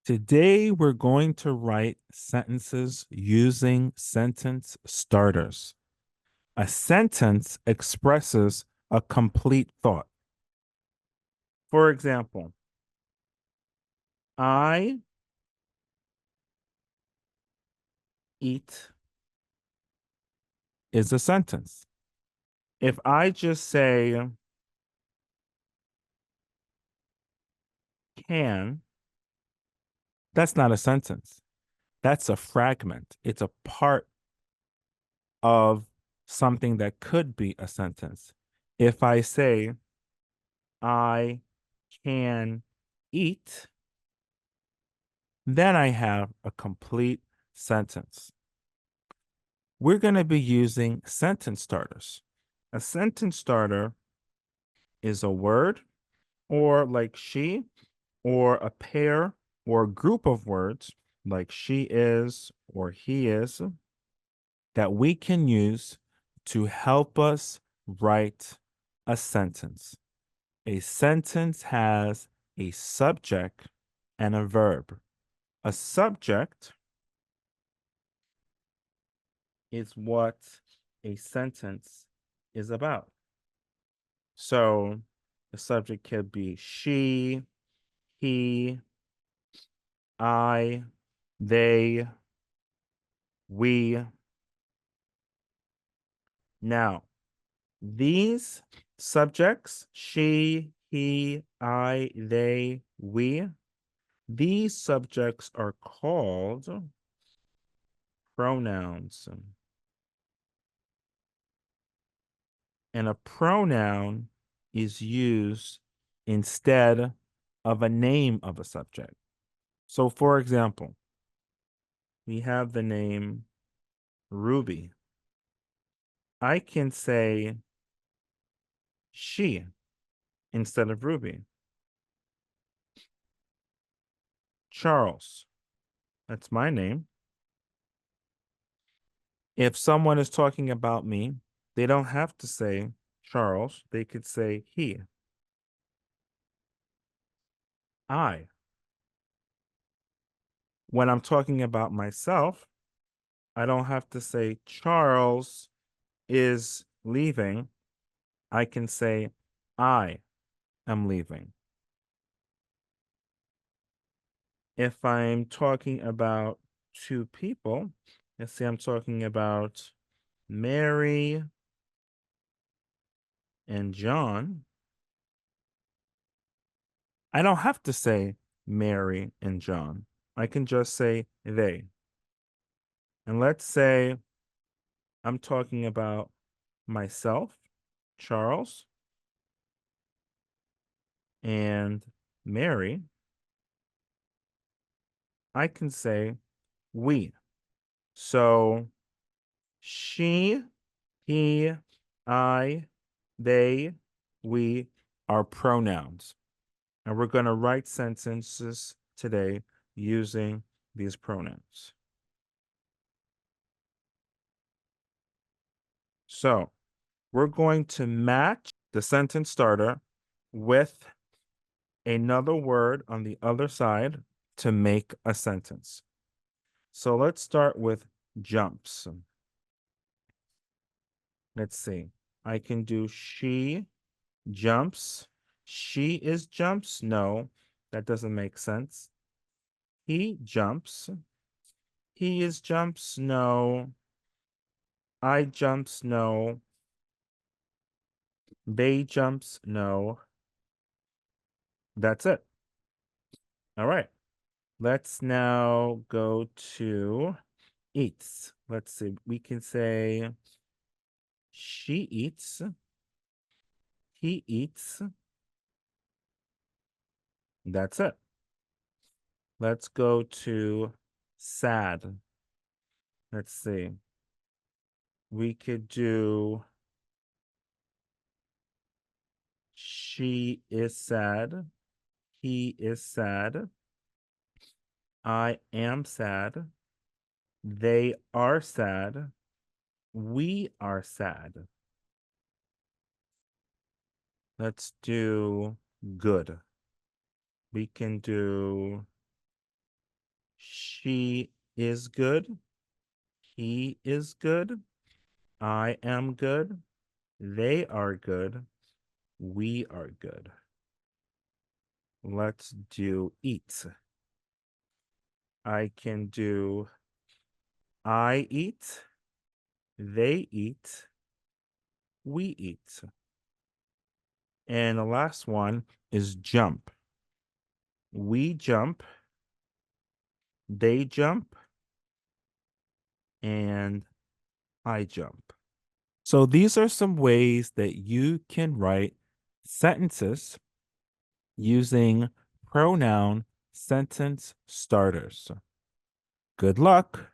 Today, we're going to write sentences using sentence starters. A sentence expresses a complete thought. For example, I eat is a sentence. If I just say can, that's not a sentence. That's a fragment. It's a part of something that could be a sentence. If I say I can eat, then I have a complete sentence. We're going to be using sentence starters. A sentence starter is a word, or like she, or a pair or group of words like she is or he is, that we can use to help us write a sentence. A sentence has a subject and a verb. A subject is what a sentence is about. So the subject could be she, he, I, they, we. Now, these subjects, she, he, I, they, we, these subjects are called pronouns. And a pronoun is used instead of a name of a subject. So, for example, we have the name Ruby. I can say she instead of Ruby. Charles, that's my name. If someone is talking about me, they don't have to say Charles, they could say he. I. When I'm talking about myself, I don't have to say Charles is leaving. I can say I am leaving. If I'm talking about two people, let's say I'm talking about Mary and John, I don't have to say Mary and John. I can just say they. And let's say I'm talking about myself, Charles, and Mary. I can say we. So she, he, I, they, we are pronouns. And we're going to write sentences today using these pronouns. So we're going to match the sentence starter with another word on the other side to make a sentence. So let's start with jumps. Let's see. I can do she jumps. She is jumps? No, that doesn't make sense. He jumps. He is jumps? No. I jumps? No. They jumps? No. That's it. All right. Let's now go to eats. Let's see. We can say she eats. He eats. That's it. Let's go to sad. Let's see. We could do she is sad. He is sad. I am sad. They are sad. We are sad. Let's do good. We can do She is good. He is good. I am good. They are good. We are good. Let's do eat. I can do I eat. They eat. We eat. And the last one is jump. We jump. They jump. And I jump. So these are some ways that you can write sentences using pronoun sentence starters. Good luck.